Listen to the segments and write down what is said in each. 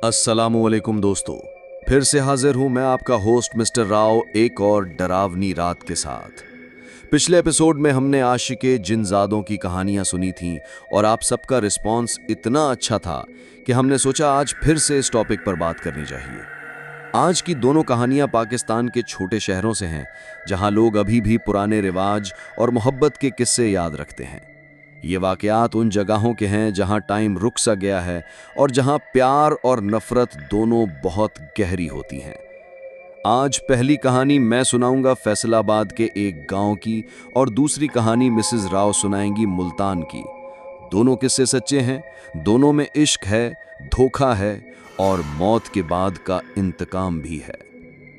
अस्सलामुअलैकुम दोस्तों, फिर से हाजिर हूं मैं आपका होस्ट मिस्टर राव एक और डरावनी रात के साथ। पिछले एपिसोड में हमने आशिके जिनजादों की कहानियां सुनी थीं और आप सबका रिस्पांस इतना अच्छा था कि हमने सोचा आज फिर से इस टॉपिक पर बात करनी चाहिए। आज की दोनों कहानियां पाकिस्तान के छोटे शहरों से हैं, जहां लोग अभी भी पुराने रिवाज और मोहब्बत के किस्से याद रखते हैं। ये वाकयात उन जगहों के हैं जहां टाइम रुक सा गया है और जहां प्यार और नफरत दोनों बहुत गहरी होती हैं। आज पहली कहानी मैं सुनाऊंगा फैसलाबाद के एक गांव की और दूसरी कहानी मिसेस राव सुनाएंगी मुल्तान की। दोनों किस्से सच्चे हैं, दोनों में इश्क है, धोखा है और मौत के बाद का इंतकाम भी है।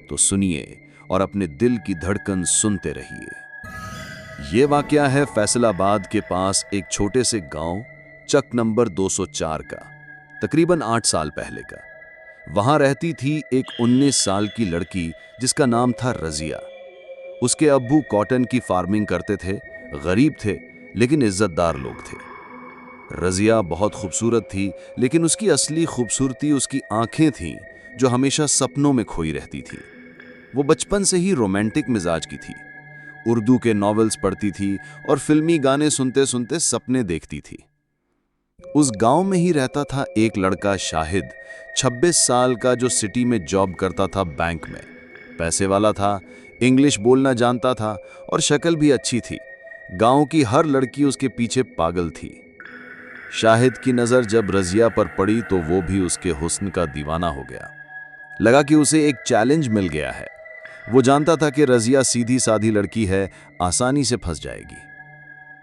तो सुनिए और अपने दिल की धड़कन सुनते रहिए। ये वाकया है फैसलाबाद के पास एक छोटे से गांव चक नंबर 204 का, तकरीबन 8 साल पहले का। वहां रहती थी एक 19 साल की लड़की जिसका नाम था रजिया। उसके अब्बू कॉटन की फार्मिंग करते थे, गरीब थे लेकिन इज्जतदार लोग थे। रजिया बहुत खूबसूरत थी, लेकिन उसकी असली खूबसूरती उसकी आंखें थीं जो हमेशा सपनों में खोई रहती थी। वो बचपन से ही रोमांटिक मिजाज की थी, उर्दू के नॉवेल्स पढ़ती थी और फिल्मी गाने सुनते सुनते सपने देखती थी। उस गांव में ही रहता था एक लड़का शाहिद, 26 साल का, जो सिटी में जॉब करता था बैंक में। पैसे वाला था, इंग्लिश बोलना जानता था और शक्ल भी अच्छी थी। गांव की हर लड़की उसके पीछे पागल थी। शाहिद की नज़र जब रजिया पर पड़ी तो वो भी उसके हुस्न का दीवाना हो गया। लगा कि उसे एक चैलेंज मिल गया है। वो जानता था कि रजिया सीधी साधी लड़की है, आसानी से फंस जाएगी।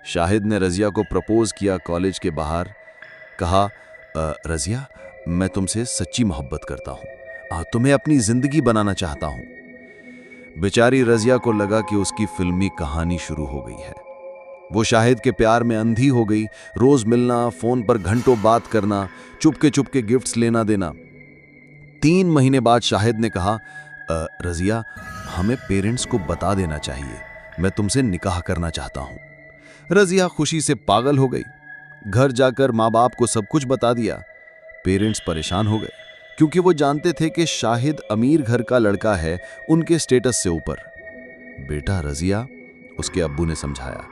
शाहिद ने रजिया को प्रपोज किया कॉलेज के बाहर। कहा, रजिया, मैं तुमसे सच्ची मोहब्बत करता हूँ, तुम्हें अपनी जिंदगी बनाना चाहता हूँ। बेचारी रजिया को लगा कि उसकी फिल्मी कहानी शुरू हो गई है। वो शाहिद के प्यार में अंधी हो गई। रोज मिलना, फोन पर घंटों बात करना, चुपके चुपके गिफ्ट्स लेना देना। 3 महीने बाद शाहिद ने कहा, रजिया, हमें पेरेंट्स को बता देना चाहिए, मैं तुमसे निकाह करना चाहता हूं। रजिया खुशी से पागल हो गई। घर जाकर माँ बाप को सब कुछ बता दिया। पेरेंट्स परेशान हो गए क्योंकि वो जानते थे कि शाहिद अमीर घर का लड़का है, उनके स्टेटस से ऊपर। बेटा रजिया, उसके अब्बू ने समझाया,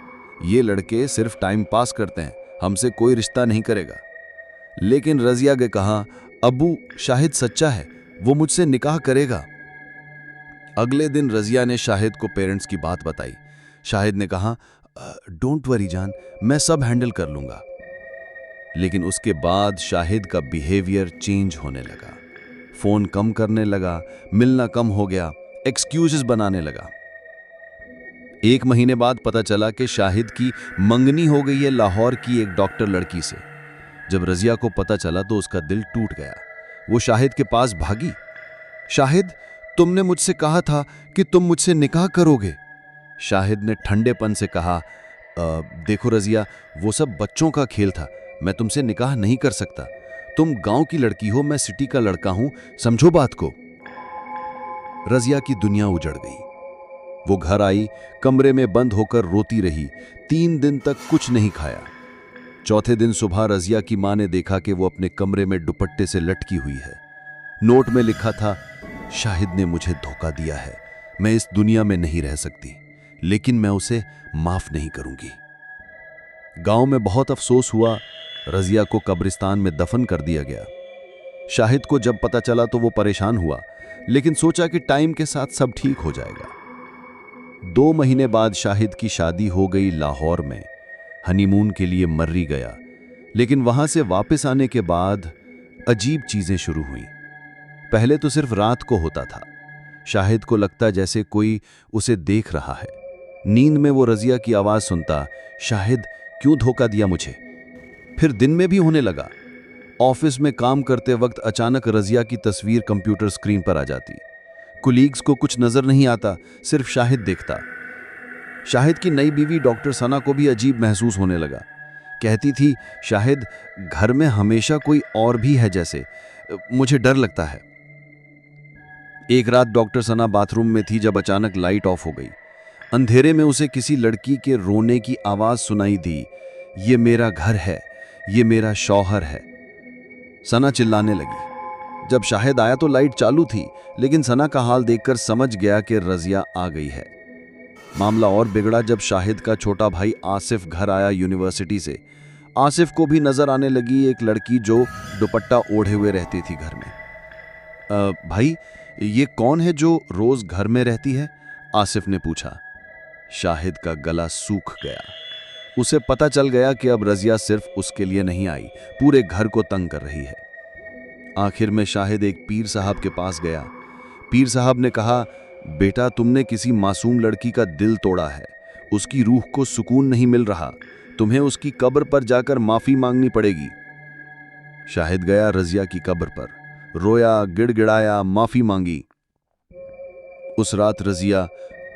ये लड़के सिर्फ टाइम पास करते हैं, हमसे कोई रिश्ता नहीं करेगा। लेकिन रजिया ने कहा, अब्बू, शाहिद सच्चा है, वो मुझसे निकाह करेगा। अगले दिन रजिया ने शाहिद को पेरेंट्स की बात बताई। शाहिद ने कहा, डोंट वरी जान, मैं सब हैंडल कर लूंगा। लेकिन उसके बाद शाहिद का बिहेवियर चेंज होने लगा। फोन कम करने लगा, मिलना कम हो गया, एक्सक्यूजेस बनाने लगा। 1 महीने बाद पता चला कि शाहिद की मंगनी हो गई है लाहौर की एक डॉक्टर लड़की से। जब रजिया को पता चला तो उसका दिल टूट गया। वो शाहिद के पास भागी। शाहिद, तुमने मुझसे कहा था कि तुम मुझसे निकाह करोगे। शाहिद ने ठंडेपन से कहा, देखो रजिया, वो सब बच्चों का खेल था, मैं तुमसे निकाह नहीं कर सकता। तुम गांव की लड़की हो, मैं सिटी का लड़का हूं, समझो बात को। रजिया की दुनिया उजड़ गई। वो घर आई, कमरे में बंद होकर रोती रही। 3 दिन तक कुछ नहीं खाया। चौथे दिन सुबह रजिया की मां ने देखा कि वो अपने कमरे में दुपट्टे से लटकी हुई है। नोट में लिखा था, शाहिद ने मुझे धोखा दिया है, मैं इस दुनिया में नहीं रह सकती, लेकिन मैं उसे माफ नहीं करूंगी। गांव में बहुत अफसोस हुआ। रजिया को कब्रिस्तान में दफन कर दिया गया। शाहिद को जब पता चला तो वो परेशान हुआ, लेकिन सोचा कि टाइम के साथ सब ठीक हो जाएगा। 2 महीने बाद शाहिद की शादी हो गई लाहौर में। हनीमून के लिए मर्री गया, लेकिन वहां से वापस आने के बाद अजीब चीजें शुरू हुई। पहले तो सिर्फ रात को होता था। शाहिद को लगता जैसे कोई उसे देख रहा है। नींद में वो रजिया की आवाज सुनता, शाहिद, क्यों धोखा दिया मुझे। फिर दिन में भी होने लगा। ऑफिस में काम करते वक्त अचानक रजिया की तस्वीर कंप्यूटर स्क्रीन पर आ जाती। कुलीग्स को कुछ नजर नहीं आता, सिर्फ शाहिद देखता। शाहिद की नई बीवी डॉक्टर सना को भी अजीब महसूस होने लगा। कहती थी, शाहिद, घर में हमेशा कोई और भी है जैसे, मुझे डर लगता है। एक रात डॉक्टर सना बाथरूम में थी जब अचानक लाइट ऑफ हो गई। अंधेरे में उसे किसी लड़की के रोने की आवाज सुनाई दी, ये मेरा घर है, ये मेरा शौहर है। सना चिल्लाने लगी। जब शाहिद आया तो लाइट चालू थी, लेकिन सना का हाल देखकर समझ गया कि रजिया आ गई है। मामला और बिगड़ा जब शाहिद का छोटा भाई आसिफ घर आया यूनिवर्सिटी से। आसिफ को भी नजर आने लगी एक लड़की जो दुपट्टा ओढ़े हुए रहती थी घर में। भाई, ये कौन है जो रोज घर में रहती है? आसिफ ने पूछा। शाहिद का गला सूख गया। उसे पता चल गया कि अब रजिया सिर्फ उसके लिए नहीं आई, पूरे घर को तंग कर रही है। आखिर में शाहिद एक पीर साहब के पास गया। पीर साहब ने कहा, बेटा, तुमने किसी मासूम लड़की का दिल तोड़ा है, उसकी रूह को सुकून नहीं मिल रहा, तुम्हें उसकी कब्र पर जाकर माफी मांगनी पड़ेगी। शाहिद गया रजिया की कब्र पर, रोया, गिड़गिड़ाया, माफी मांगी। उस रात रजिया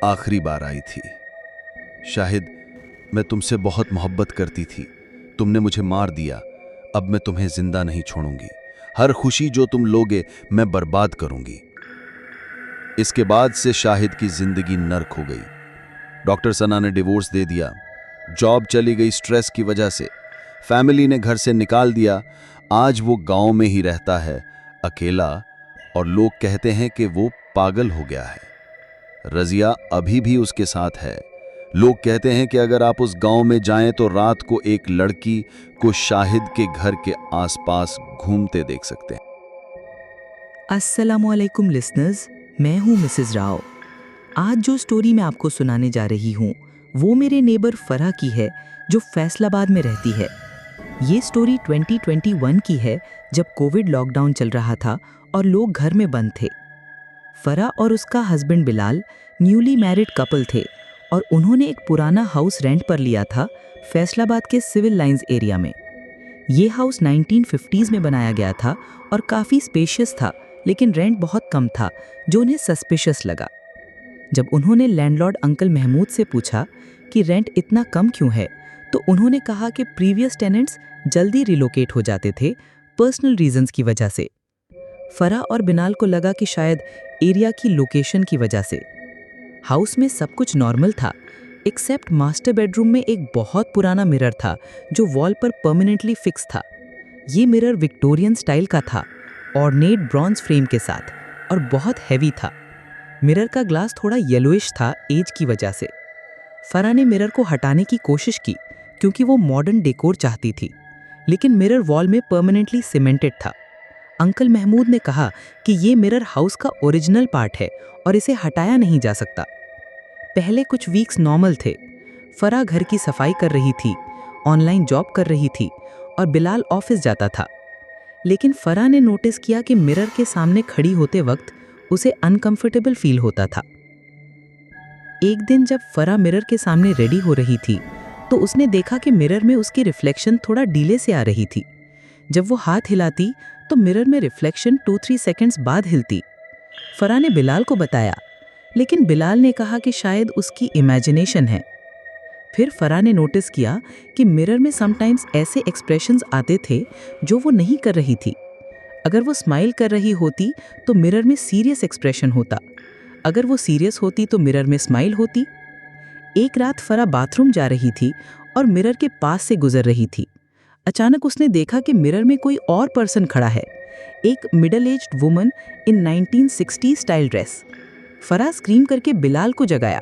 आखिरी बार आई थी। शाहिद, मैं तुमसे बहुत मोहब्बत करती थी, तुमने मुझे मार दिया, अब मैं तुम्हें जिंदा नहीं छोड़ूंगी, हर खुशी जो तुम लोगे मैं बर्बाद करूंगी। इसके बाद से शाहिद की जिंदगी नर्क हो गई। डॉक्टर सना ने डिवोर्स दे दिया, जॉब चली गई स्ट्रेस की वजह से, फैमिली ने घर से निकाल दिया। आज वो गांव में ही रहता है, अकेला, और लोग कहते हैं कि वो पागल हो गया है। रजिया अभी भी उसके साथ है। लोग कहते हैं कि अगर आप उस गांव में जाएं तो रात को एक लड़की को शाहिद के घर के आसपास घूमते देख सकते हैं। अस्सलामुअलैकुम लिसनर्स, मैं हूं मिसेस राव। आज जो स्टोरी मैं आपको सुनाने जा रही हूं वो मेरे नेबर फराह की है, जो फैसलाबाद में रहती है। ये स्टोरी 2021 की है, जब कोविड लॉकडाउन चल रहा था और लोग घर में बंद थे। फराह और उसका husband Bilal newly married couple थे और उन्होंने एक पुराना हाउस रेंट पर लिया था फैसलाबाद के सिविल लाइंस एरिया में। ये हाउस 1950s में बनाया गया था और काफ़ी स्पेशियस था, लेकिन रेंट बहुत कम था, जो उन्हें सस्पिशियस लगा। जब उन्होंने लैंडलॉर्ड अंकल महमूद से पूछा कि रेंट इतना कम क्यों है, तो उन्होंने कहा कि प्रीवियस टेनेंट्स जल्दी रिलोकेट हो जाते थे पर्सनल रीजंस की वजह से। फराह और बिलाल को लगा कि शायद एरिया की लोकेशन की वजह से। हाउस में सब कुछ नॉर्मल था, एक्सेप्ट मास्टर बेडरूम में एक बहुत पुराना मिरर था जो वॉल पर परमानेंटली फिक्स था। ये मिरर विक्टोरियन स्टाइल का था, ऑर्नेट ब्रॉन्ज फ्रेम के साथ, और बहुत हैवी था। मिरर का ग्लास थोड़ा येलोइश था एज की वजह से। फराह ने मिरर को हटाने की कोशिश की क्योंकि वो मॉडर्न डेकोर चाहती थी, लेकिन मिरर वॉल में परमानेंटली सीमेंटेड था। अंकल महमूद ने कहा कि ये मिरर हाउस का ओरिजिनल पार्ट है और इसे हटाया नहीं जा सकता। पहले कुछ वीक्स नॉर्मल थे। फराह घर की सफाई कर रही थी, ऑनलाइन जॉब कर रही थी और बिलाल ऑफिस जाता था। लेकिन फराह ने नोटिस किया कि मिरर के सामने खड़ी होते वक्त उसे अनकंफर्टेबल फील होता था। एक दिन जब फराह मिरर के सामने रेडी हो रही थी तो उसने देखा कि मिरर में उसकी रिफ्लेक्शन थोड़ा डीले से आ रही थी। जब वो हाथ हिलाती तो मिरर में रिफ्लेक्शन 2-3 सेकंड्स बाद हिलती। फराह ने बिलाल को बताया, लेकिन बिलाल ने कहा कि शायद उसकी इमेजिनेशन है। फिर फराह ने नोटिस किया कि मिरर में समटाइम्स ऐसे एक्सप्रेशंस आते थे जो वो नहीं कर रही थी। अगर वो स्माइल कर रही होती तो मिरर में सीरियस एक्सप्रेशन होता, अगर वो सीरियस होती तो मिरर में स्माइल होती। एक रात फराह बाथरूम जा रही थी और मिरर के पास से गुजर रही थी। अचानक उसने देखा कि मिरर में कोई और पर्सन खड़ा है, एक middle aged woman in 1960 style dress. Farah scream करके बिलाल को जगाया।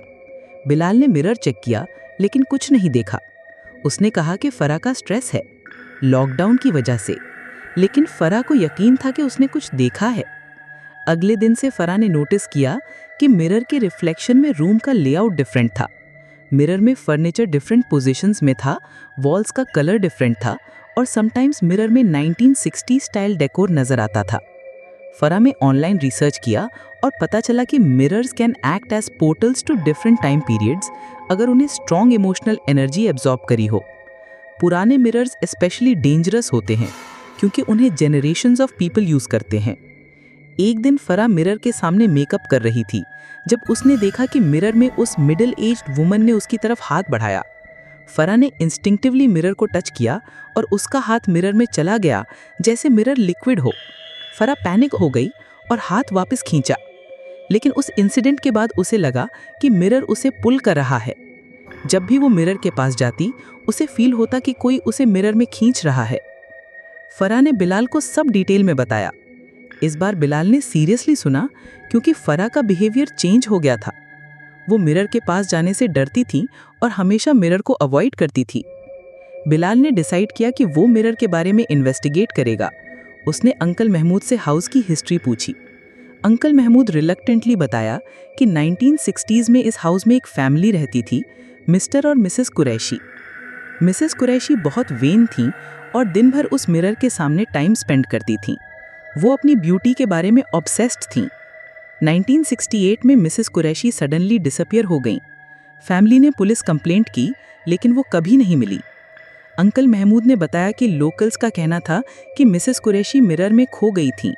बिलाल ने मिरर चेक किया लेकिन कुछ नहीं देखा। उसने कहा कि फराह का स्ट्रेस है, लॉकडाउन की वजह से, लेकिन फराह को यकीन था कि उसने कुछ देखा है। अगले दिन से फराह ने नोटिस किया कि मिरर के रिफ्लेक्शन में रूम का लेआउट डिफरेंट था। मिरर में फर्नीचर डिफरेंट पोजीशंस में था, वॉल्स का कलर डिफरेंट था और समटाइम्स मिरर में 1960 स्टाइल डेकोर नजर आता था। फराह ने ऑनलाइन रिसर्च किया और पता चला कि mirrors can act as portals to different time periods अगर उन्हें स्ट्रॉन्ग इमोशनल एनर्जी एब्जॉर्ब करी हो। पुराने मिरर्स स्पेशली डेंजरस होते हैं क्योंकि उन्हें जनरेशंस ऑफ पीपल यूज करते हैं। एक दिन फराह मिरर के सामने मेकअप कर रही थी जब उसने देखा कि मिरर में उस मिडिल एज्ड वुमन ने उसकी तरफ हाथ बढ़ाया। फराह ने इंस्टिंक्टिवली मिरर को टच किया और उसका हाथ मिरर में चला गया जैसे मिरर लिक्विड हो। फराह पैनिक हो गई और हाथ वापस खींचा, लेकिन उस इंसिडेंट के बाद उसे लगा कि मिरर उसे पुल कर रहा है। जब भी वो मिरर के पास जाती उसे फील होता कि कोई उसे मिरर में खींच रहा है। फराह ने बिलाल को सब डिटेल में बताया। इस बार बिलाल ने सीरियसली सुना क्योंकि फरा का बिहेवियर चेंज हो गया था। वो मिरर के पास जाने से डरती थी और हमेशा मिरर को अवॉइड करती थी। बिलाल ने डिसाइड किया कि वो मिरर के बारे में इन्वेस्टिगेट करेगा। उसने अंकल महमूद से हाउस की हिस्ट्री पूछी। अंकल महमूद रिलक्टेंटली बताया कि 1960s में इस हाउस में एक फैमिली रहती थी, मिस्टर और मिसेस कुरैशी। मिसेस कुरैशी बहुत वेन थीं और दिन भर उस मिरर के सामने टाइम स्पेंड करती थीं। वो अपनी ब्यूटी के बारे में ऑब्सेस्ड थीं। 1968 में मिसेस कुरैशी सडनली डिसअपियर हो गईं। फैमिली ने पुलिस कंप्लेंट की, लेकिन वो कभी नहीं मिली। अंकल महमूद ने बताया कि लोकल्स का कहना था कि मिसेस कुरैशी मिरर में खो गई थीं।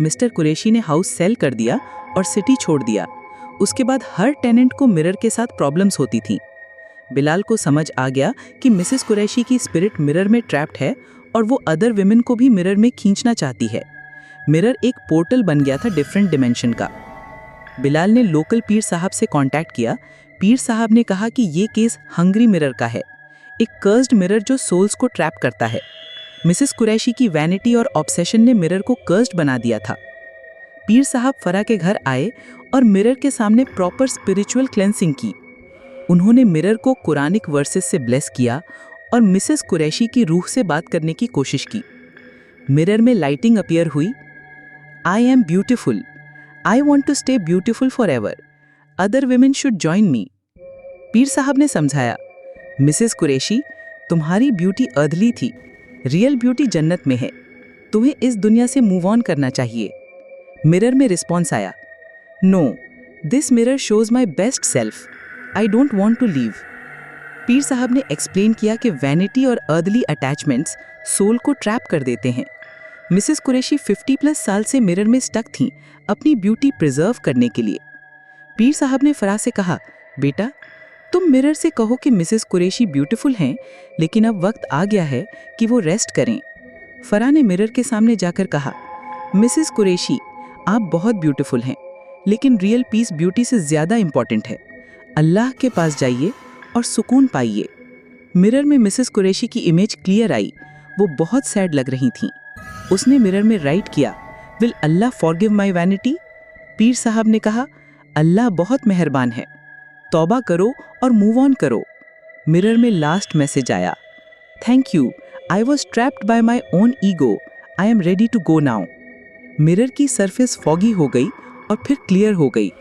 मिस्टर कुरैशी ने हाउस सेल कर दिया और सिटी छोड़ दिया। उसके बाद हर टेनेंट को मिरर के साथ प्रॉब्लम्स होती थीं। बिलाल को समझ आ गया कि मिसेस कुरैशी की स्पिरिट मिरर में ट्रैप्ड है और वो अदर विमेन को भी मिरर में खींचना चाहती है। मिरर एक पोर्टल बन गया था डिफरेंट डिमेंशन का। बिलाल ने लोकल पीर साहब से कांटेक्ट किया। पीर साहब ने कहा कि ये केस हंग्री मिरर का है, एक कर्स्ड मिरर जो सोल्स को ट्रैप करता है। मिसेस कुरैशी की वैनिटी और ऑब्सेशन ने मिरर को कर्स्ड बना दिया था। पीर साहब फरा के घर आए और मिरर के सामने प्रॉपर स्पिरिचुअल क्लेंसिंग की। उन्होंने मिरर को कुरानिक वर्सेस से ब्लेस किया और मिसेस कुरैशी की रूह से बात करने की कोशिश की। मिरर में लाइटिंग अपीयर हुई। I am beautiful, I want to stay beautiful forever, other women should join me. पीर साहब ने समझाया, मिसेस कुरैशी, तुम्हारी ब्यूटी अर्धली थी, रियल ब्यूटी जन्नत में है, तुम्हें इस दुनिया से मूव ऑन करना चाहिए। मिरर में रिस्पॉन्स आया, no, this mirror shows my best self, I don't want to leave. पीर साहब ने एक्सप्लेन किया कि वैनिटी और अर्धली अटैचमेंट्स सोल को ट्रैप कर देते हैं। मिसेस कुरैशी 50+ साल से मिरर में स्टक थीं, अपनी ब्यूटी प्रिजर्व करने के लिए। पीर साहब ने फरा से कहा, बेटा, तुम मिरर से कहो कि मिसेस कुरैशी ब्यूटीफुल हैं, लेकिन अब वक्त आ गया है कि वो रेस्ट करें। फरा ने मिरर के सामने जाकर कहा, मिसेस कुरैशी, आप बहुत ब्यूटीफुल हैं, लेकिन रियल पीस ब्यूटी से ज़्यादा इंपॉर्टेंट है। अल्लाह के पास जाइए और सुकून पाइए। मिरर में मिसेस कुरैशी की इमेज क्लियर आई। वो बहुत सैड लग रही थीं। उसने मिरर में राइट किया, will Allah forgive my vanity? पीर साहब ने कहा, अल्लाह बहुत मेहरबान है, तौबा करो और मूव ऑन करो। मिरर में लास्ट मैसेज आया, thank you, I was trapped by my own ego, I am ready to go now. Mirror की सरफेस फॉगी हो गई और फिर क्लियर हो गई।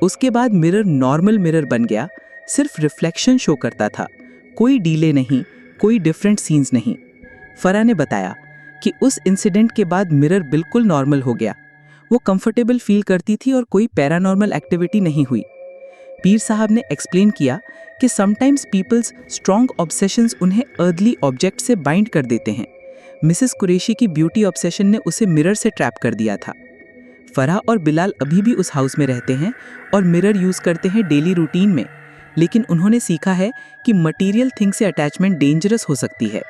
उसके बाद मिरर नॉर्मल मिरर बन गया, सिर्फ रिफ्लेक्शन शो करता था, कोई डीले नहीं, कोई डिफरेंट सीन्स नहीं। फरा ने बताया कि उस इंसिडेंट के बाद मिरर बिल्कुल नॉर्मल हो गया। वो कंफर्टेबल फील करती थी और कोई पैरानॉर्मल एक्टिविटी नहीं हुई। पीर साहब ने एक्सप्लेन किया कि समटाइम्स पीपल्स स्ट्रॉन्ग ऑब्सेशंस उन्हें अर्धली ऑब्जेक्ट से बाइंड कर देते हैं। मिसेस कुरैशी की ब्यूटी ऑब्सेशन ने उसे मिरर से ट्रैप कर दिया था। फरा और बिलाल अभी भी उस हाउस में रहते हैं और मिरर यूज़ करते हैं डेली रूटीन में, लेकिन उन्होंने सीखा है कि मटीरियल थिंग से अटैचमेंट डेंजरस हो सकती है।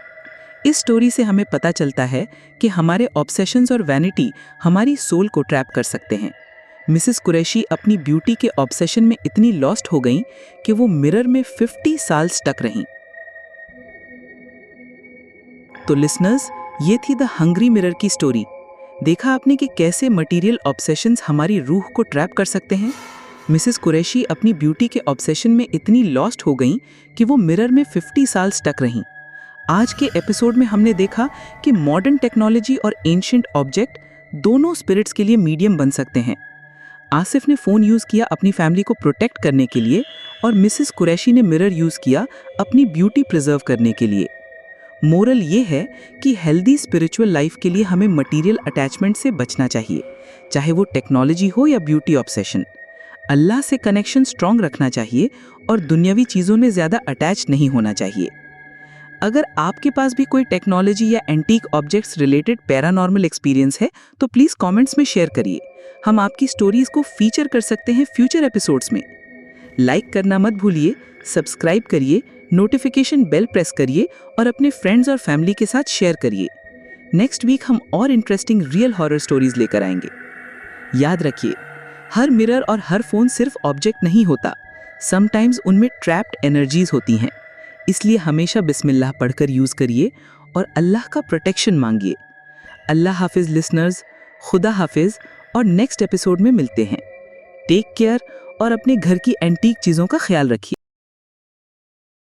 इस स्टोरी से हमें पता चलता है कि हमारे ऑब्सेशंस और वैनिटी हमारी सोल को ट्रैप कर सकते हैं। मिसेस कुरैशी अपनी ब्यूटी के ऑब्सेशन में इतनी लॉस्ट हो गईं कि वो मिरर में 50 साल स्टक रहीं। तो लिसनर्स, ये थी द हंग्री मिरर की स्टोरी। देखा आपने कि कैसे मटेरियल ऑब्सेशंस हमारी रूह को ट्रैप कर सकते हैं। मिसेस कुरैशी अपनी ब्यूटी के ऑब्सेशन में इतनी लॉस्ट हो गईं कि वो मिरर में 50 साल स्टक रहीं। आज के एपिसोड में हमने देखा कि मॉडर्न टेक्नोलॉजी और एंशिएंट ऑब्जेक्ट दोनों स्पिरिट्स के लिए मीडियम बन सकते हैं। आसिफ ने फ़ोन यूज़ किया अपनी फैमिली को प्रोटेक्ट करने के लिए और मिसेस कुरैशी ने मिरर यूज़ किया अपनी ब्यूटी प्रिजर्व करने के लिए। मोरल ये है कि हेल्दी स्पिरिचुअल लाइफ के लिए हमें मटेरियल अटैचमेंट से बचना चाहिए, चाहे वो टेक्नोलॉजी हो या ब्यूटी ऑब्सेशन। अल्लाह से कनेक्शन स्ट्रॉन्ग रखना चाहिए और दुनियावी चीज़ों में ज़्यादा अटैच नहीं होना चाहिए। अगर आपके पास भी कोई टेक्नोलॉजी या antique objects related paranormal experience है तो प्लीज़ कमेंट्स में शेयर करिए। हम आपकी स्टोरीज को फीचर कर सकते हैं फ्यूचर एपिसोड्स में। लाइक करना मत भूलिए, सब्सक्राइब करिए, नोटिफिकेशन बेल प्रेस करिए और अपने फ्रेंड्स और फैमिली के साथ शेयर करिए। नेक्स्ट वीक हम और इंटरेस्टिंग रियल हॉरर स्टोरीज लेकर आएंगे। याद रखिए, हर मिरर और हर फ़ोन सिर्फ ऑब्जेक्ट नहीं होता, समटाइम्स उनमें ट्रैप्ड एनर्जीज होती हैं। इसलिए हमेशा बिस्मिल्लाह पढ़कर यूज़ करिए और अल्लाह का प्रोटेक्शन मांगिए। अल्लाह हाफिज़ लिसनर्स, खुदा हाफिज और नेक्स्ट एपिसोड में मिलते हैं। टेक केयर और अपने घर की एंटीक चीज़ों का ख्याल रखिए।